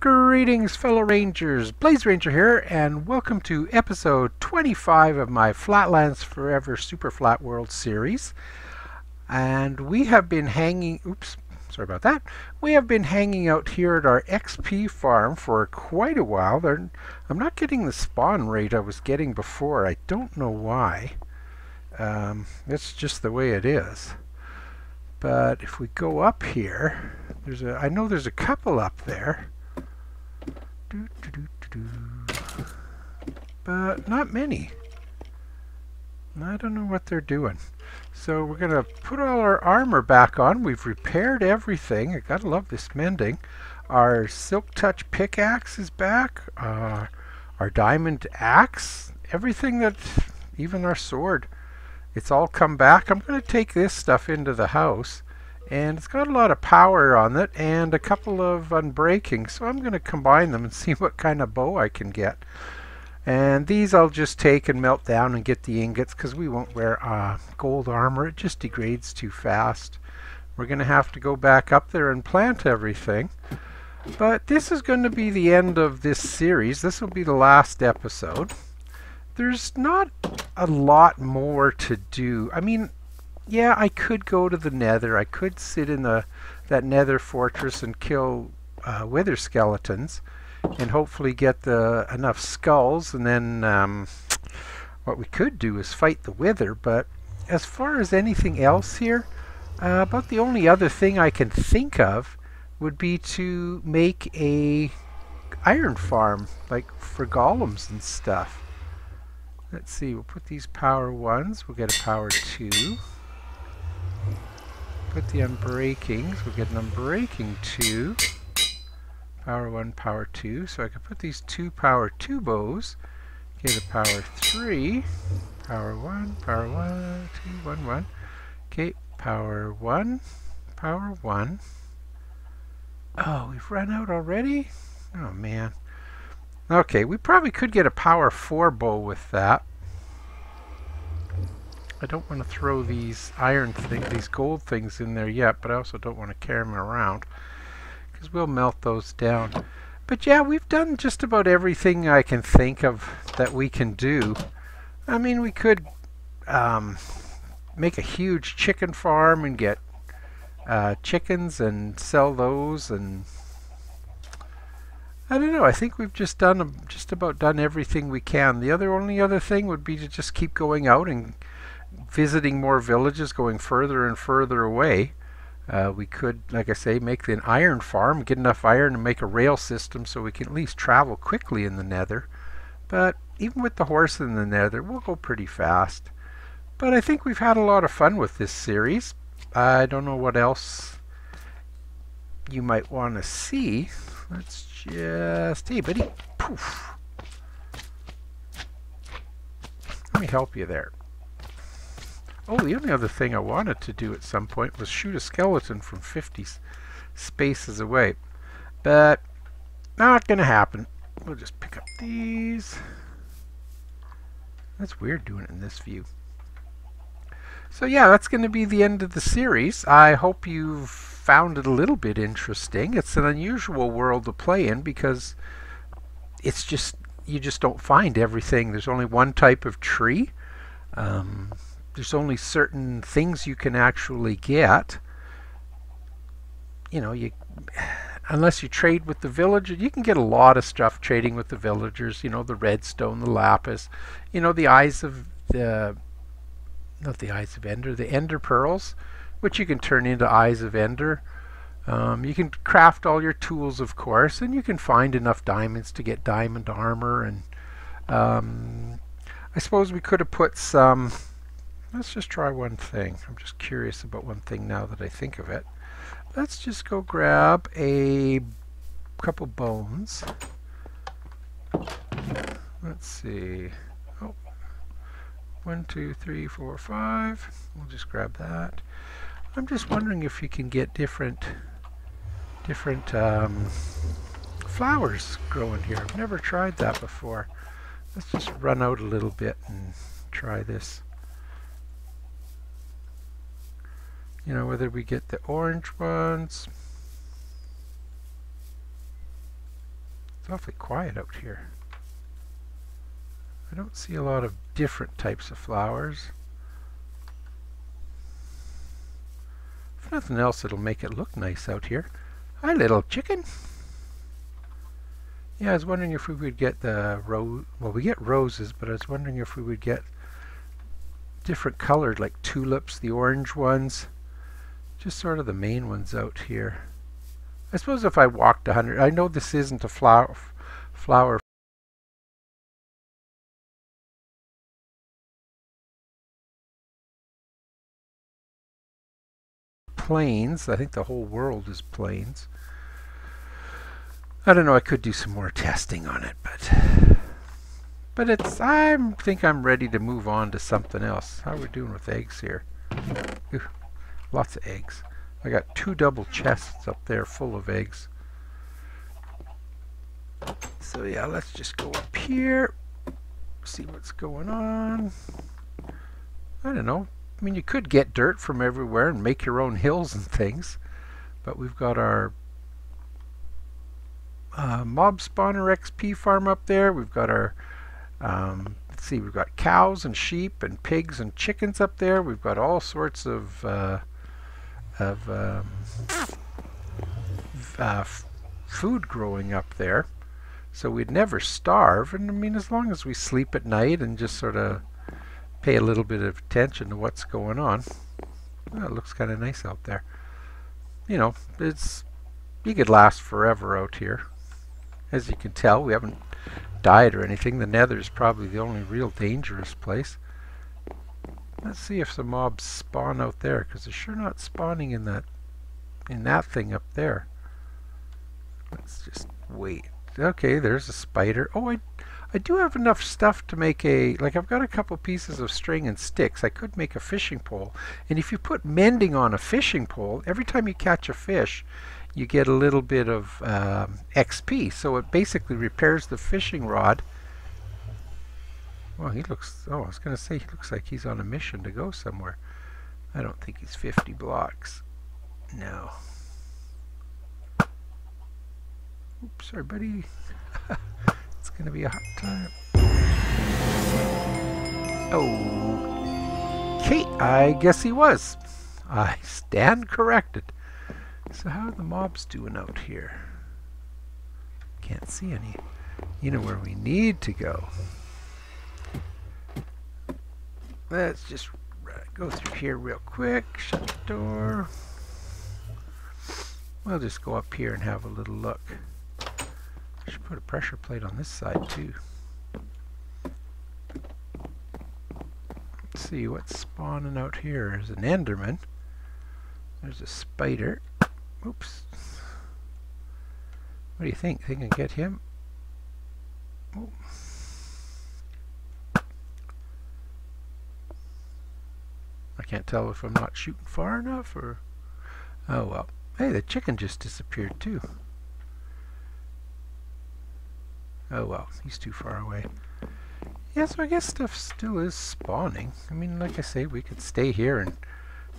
Greetings, fellow Rangers. Blaze Ranger here, and welcome to episode 25 of my Flatlands Forever SuperFlat World series. And we have been hanging, sorry about that. We have been hanging out here at our XP farm for quite a while. I'm not getting the spawn rate I was getting before. I don't know why. It's just the way it is. But if we go up here, I know there's a couple up there. But not many. I don't know what they're doing. So we're going to put all our armor back on. We've repaired everything. I gotta love this mending. Our Silk Touch pickaxe is back. Our diamond axe. Everything that, even our sword, it's all come back. I'm going to take this stuff into the house. And it's got a lot of power on it and a couple of unbreaking, so I'm going to combine them and see what kind of bow I can get. And these I'll just take and melt down and get the ingots, because we won't wear gold armor. It just degrades too fast. We're going to have to go back up there and plant everything. But this is going to be the end of this series. This will be the last episode. There's not a lot more to do. I mean, yeah, I could go to the nether. I could sit in that nether fortress and kill wither skeletons and hopefully get enough skulls, and then what we could do is fight the wither. But as far as anything else here, about the only other thing I can think of would be to make a iron farm, like for golems and stuff. Let's see, we'll put these power 1s, we'll get a power 2. Put the unbreakings, we'll get an unbreaking 2. Power 1, power 2. So I can put these 2 power 2 bows, get a power 3. Power 1, power 1, 2, 1, 1. Okay, power 1, power 1. Oh, we've run out already? Oh man. Okay, we probably could get a power 4 bow with that. I don't want to throw these these gold things in there yet, but I also don't want to carry them around, because we'll melt those down. But yeah, we've done just about everything I can think of that we can do. I mean, we could make a huge chicken farm and get chickens and sell those, and I don't know. I think we've just about done everything we can. The only other thing would be to just keep going out and visiting more villages, going further and further away. We could, like I say, make an iron farm, get enough iron to make a rail system so we can at least travel quickly in the nether. But even with the horse in the nether, we'll go pretty fast. But I think we've had a lot of fun with this series. I don't know what else you might want to see. Let's just... Hey, buddy. Poof. Let me help you there. Oh, the only other thing I wanted to do at some point was shoot a skeleton from 50 spaces away. But not going to happen. We'll just pick up these. That's weird doing it in this view. So yeah, that's going to be the end of the series. I hope you've found it a little bit interesting. It's an unusual world to play in, because it's just, you just don't find everything. There's only one type of tree. There's only certain things you can actually get. You know, unless you trade with the villagers, you can get a lot of stuff trading with the villagers. You know, the redstone, the lapis, you know, the eyes of not the eyes of Ender, the Ender pearls, which you can turn into eyes of Ender. You can craft all your tools, of course, and you can find enough diamonds to get diamond armor. And I suppose we could have put some... Let's just try one thing. I'm just curious about one thing now that I think of it. Let's just go grab a couple bones. Let's see. Oh, 1, 2, 3, 4, 5. We'll just grab that. I'm just wondering if you can get different flowers growing here. I've never tried that before. Let's just run out a little bit and try this. You know, whether we get the orange ones. It's awfully quiet out here. I don't see a lot of different types of flowers. If nothing else, it'll make it look nice out here. Hi, little chicken. Yeah, I was wondering if we would get the rose. Well, we get roses, but I was wondering if we would get different colored, like tulips, the orange ones. Just sort of the main ones out here. I suppose if I walked 100, I know this isn't a flower plains. I think the whole world is plains. I don't know, I could do some more testing on it, but it's, I think I'm ready to move on to something else. How are we doing with eggs here? Ooh, lots of eggs. I got 2 double chests up there full of eggs. So yeah, let's just go up here, see what's going on. I don't know. I mean, you could get dirt from everywhere and make your own hills and things, but we've got our mob spawner XP farm up there. We've got our let's see, we've got cows and sheep and pigs and chickens up there. We've got all sorts of food growing up there, so we'd never starve. And I mean, as long as we sleep at night and just sort of pay a little bit of attention to what's going on, well, it looks kind of nice out there. You know, you could last forever out here. As you can tell, we haven't died or anything. The Nether is probably the only real dangerous place. Let's see if the mobs spawn out there, because they're sure not spawning in that thing up there. Let's just wait. Okay, there's a spider. Oh, I do have enough stuff to make like I've got a couple pieces of string and sticks. I could make a fishing pole. And if you put mending on a fishing pole, every time you catch a fish, you get a little bit of XP. So it basically repairs the fishing rod. Well, he looks, oh, I was going to say he looks like he's on a mission to go somewhere. I don't think he's 50 blocks. No. Oops, sorry, buddy. It's going to be a hot time. Oh, okay, I guess he was. I stand corrected. So how are the mobs doing out here? Can't see any. You know where we need to go. Let's just go through here real quick. Shut the door. We'll just go up here and have a little look. I should put a pressure plate on this side too. Let's see what's spawning out here. There's an Enderman. There's a spider. Oops. What do you think? Think I can get him? Oh. I can't tell if I'm not shooting far enough or... Oh well. Hey, the chicken just disappeared too. Oh well, he's too far away. Yeah, so I guess stuff still is spawning. I mean, like I say, we could stay here and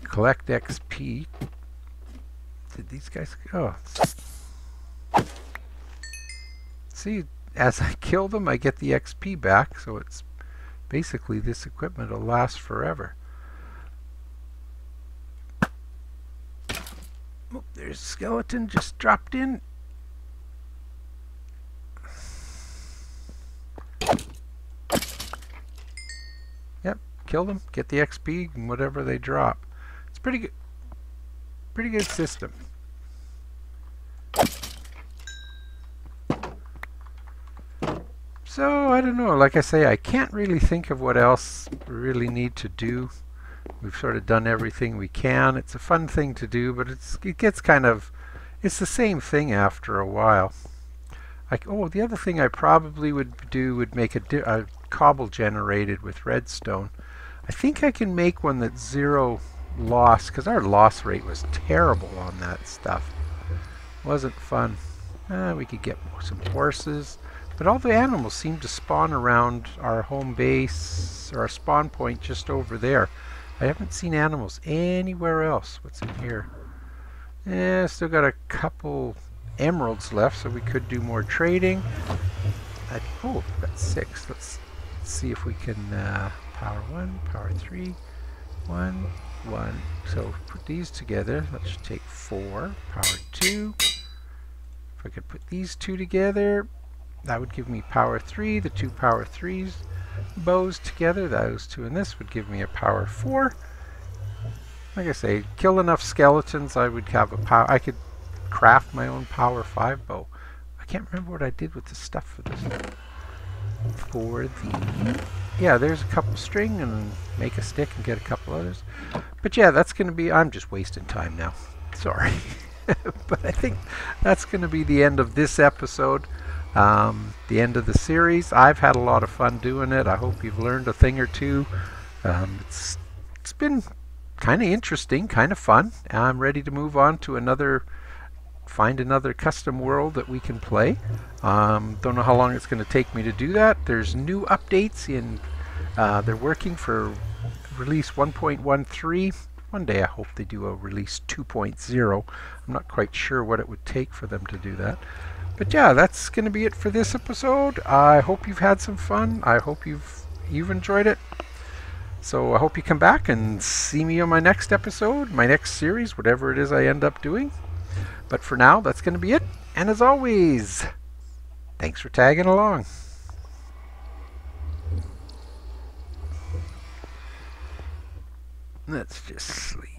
collect XP. Did these guys... Oh. See, as I kill them, I get the XP back, so it's basically this equipment will last forever. Oh, there's a skeleton just dropped in. Yep, kill them, get the XP and whatever they drop. It's pretty good. Pretty good system. So, I don't know, like I say, I can't really think of what else we really need to do. We've sort of done everything we can. It's a fun thing to do, but it gets kind of, it's the same thing after a while. Oh, the other thing I probably would do would make a cobble generated with redstone. I think I can make one that's 0 loss, because our loss rate was terrible on that stuff. Wasn't fun. We could get some horses. But all the animals seem to spawn around our home base, or our spawn point just over there. I haven't seen animals anywhere else. What's in here? Yeah, still got a couple emeralds left, so we could do more trading. Oh, we've got 6. Let's see if we can power 1, power 3, 1, 1. So put these together. Let's take 4, power 2. If I could put these 2 together, that would give me power 3. The 2 power 3s bows together, those 2 and this would give me a power 4. Like I say, kill enough skeletons, I would have a power. I could craft my own power 5 bow. I can't remember what I did with the stuff for this. For the, yeah, there's a couple string and make a stick and get a couple others. But yeah, that's going to be, I'm just wasting time now. Sorry. But I think that's going to be the end of this episode. The end of the series. I've had a lot of fun doing it. I hope you've learned a thing or two. It's been kind of interesting, kind of fun. I'm ready to move on to find another custom world that we can play. Don't know how long it's going to take me to do that. There's new updates in, they're working for release 1.13. One day I hope they do a release 2.0. I'm not quite sure what it would take for them to do that. But yeah, that's going to be it for this episode. I hope you've had some fun. I hope you've enjoyed it. So I hope you come back and see me on my next episode, my next series, whatever it is I end up doing. But for now, that's going to be it. And as always, thanks for tagging along. Let's just sleep.